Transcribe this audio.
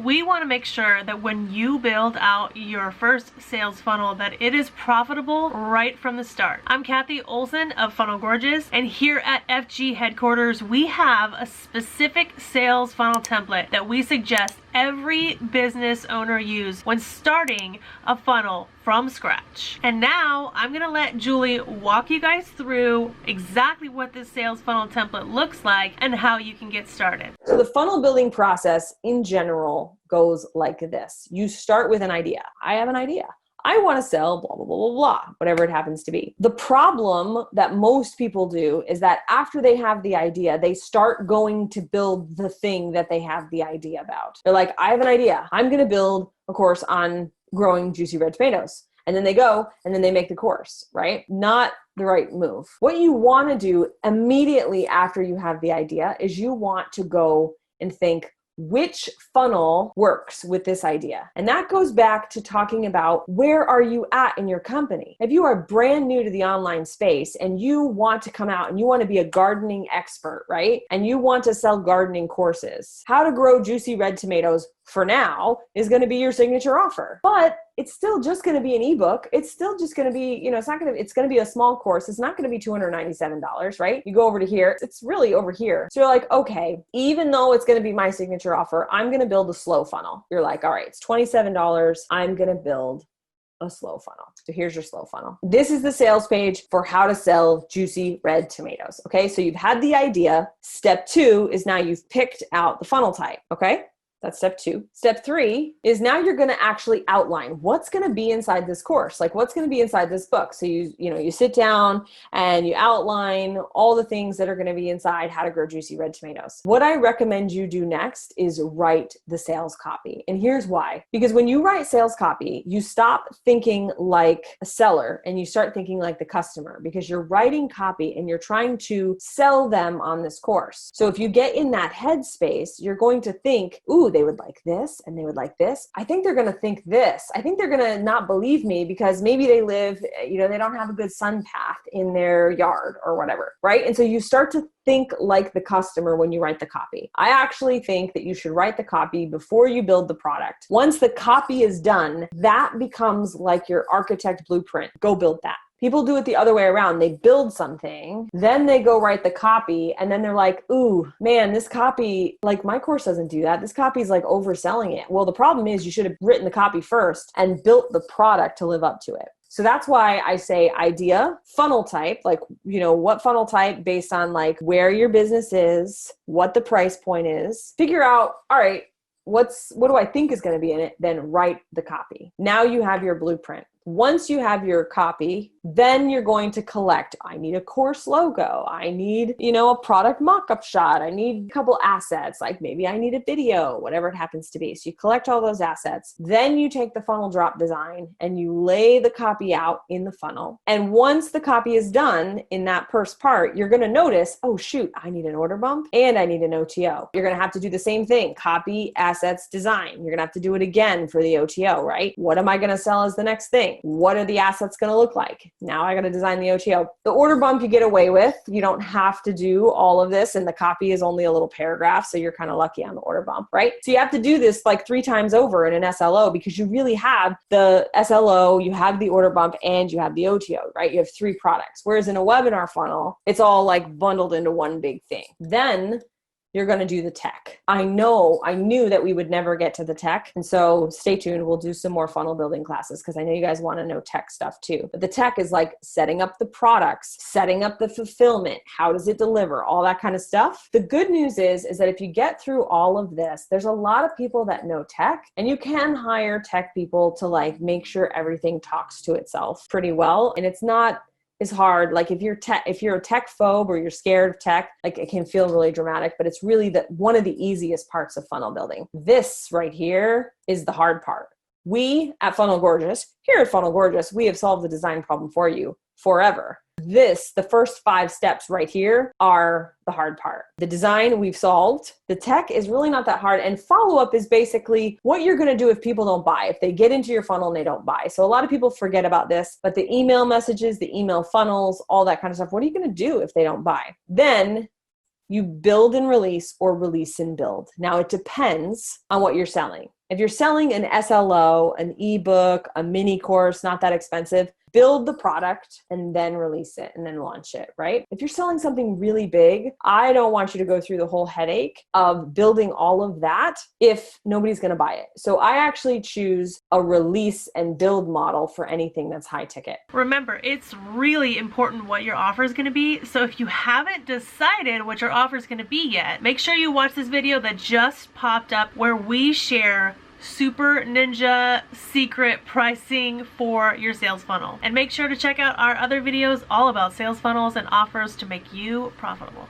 We want to make sure that when you build out your first sales funnel that it is profitable right from the start. I'm Kathy Olson of Funnel Gorgeous, and here at FG headquarters we have a specific sales funnel template that we suggest every business owner use when starting a funnel from scratch. And now I'm gonna let Julie walk you guys through exactly what this sales funnel template looks like and how you can get started. So the funnel building process in general goes like this. You start with an idea. I have an idea. I want to sell blah, blah, blah, blah, blah, whatever it happens to be. The problem that most people do is that after they have the idea, they start going to build the thing that they have the idea about. They're like, I have an idea. I'm going to build a course on growing juicy red tomatoes. And then they go and then they make the course, right? Not the right move. What you want to do immediately after you have the idea is you want to go and think, which funnel works with this idea? And that goes back to talking about where are you at in your company? If you are brand new to the online space and you want to come out and you want to be a gardening expert, right? And you want to sell gardening courses, how to grow juicy red tomatoes for now is going to be your signature offer. But it's still just going to be an ebook. It's still just going to be, it's going to be a small course. It's not going to be $297, right? You go over to here, it's really over here. So you're like, okay, even though it's going to be my signature offer, I'm going to build a slow funnel. You're like, all right, it's $27. I'm going to build a slow funnel. So here's your slow funnel. This is the sales page for how to sell juicy red tomatoes. Okay. So you've had the idea. Step 2 is now you've picked out the funnel type. Okay. That's step 2. Step 3 is now you're going to actually outline what's going to be inside this course, like what's going to be inside this book. So you sit down and you outline all the things that are going to be inside how to grow juicy red tomatoes. What I recommend you do next is write the sales copy. And here's why. Because when you write sales copy, you stop thinking like a seller and you start thinking like the customer, because you're writing copy and you're trying to sell them on this course. So if you get in that headspace, you're going to think, ooh, they would like this and they would like this. I think they're going to think this. I think they're going to not believe me because maybe they live, they don't have a good sun path in their yard or whatever, right? And so you start to think like the customer when you write the copy. I actually think that you should write the copy before you build the product. Once the copy is done, that becomes like your architect blueprint. Go build that. People do it the other way around. They build something, then they go write the copy, and then they're like, ooh, man, this copy, like my course doesn't do that. This copy is like overselling it. Well, the problem is you should have written the copy first and built the product to live up to it. So that's why I say idea, funnel type, like, what funnel type based on like where your business is, what the price point is, figure out, all right, what do I think is going to be in it? Then write the copy. Now you have your blueprint. Once you have your copy, then you're going to collect, I need a course logo. I need, a product mock-up shot. I need a couple assets, like maybe I need a video, whatever it happens to be. So you collect all those assets. Then you take the funnel drop design and you lay the copy out in the funnel. And once the copy is done in that first part, you're going to notice, oh shoot, I need an order bump and I need an OTO. You're going to have to do the same thing, copy, assets, design. You're going to have to do it again for the OTO, right? What am I going to sell as the next thing? What are the assets going to look like? Now I got to design the OTO. The order bump you get away with. You don't have to do all of this, and the copy is only a little paragraph, so you're kind of lucky on the order bump, right? So you have to do this like 3 times over in an SLO because you really have the SLO, you have the order bump, and you have the OTO, right? You have 3 products. Whereas in a webinar funnel, it's all like bundled into one big thing. Then you're going to do the tech. I knew that we would never get to the tech. And so stay tuned. We'll do some more funnel building classes because I know you guys want to know tech stuff too. But the tech is like setting up the products, setting up the fulfillment, how does it deliver, all that kind of stuff. The good news is that if you get through all of this, there's a lot of people that know tech, and you can hire tech people to like make sure everything talks to itself pretty well. And it's not is hard. Like if you're a tech phobe or you're scared of tech, like it can feel really dramatic, but it's really one of the easiest parts of funnel building. This right here is the hard part. We at Funnel Gorgeous, here at Funnel Gorgeous, we have solved the design problem for you forever. The first 5 steps right here are the hard part. The design we've solved. The tech is really not that hard. And follow-up is basically what you're going to do if people don't buy, if they get into your funnel and they don't buy. So a lot of people forget about this, but the email messages, the email funnels, all that kind of stuff, what are you going to do if they don't buy? Then You build and release or release and build. Now it depends on what you're selling. If you're selling an SLO, an ebook, a mini course, not that expensive, build the product and then release it and then launch it, right? If you're selling something really big, I don't want you to go through the whole headache of building all of that if nobody's going to buy it. So I actually choose a release and build model for anything that's high ticket. Remember, it's really important what your offer is going to be. So if you haven't decided what your offer is going to be yet, make sure you watch this video that just popped up where we share super ninja secret pricing for your sales funnel. And make sure to check out our other videos all about sales funnels and offers to make you profitable.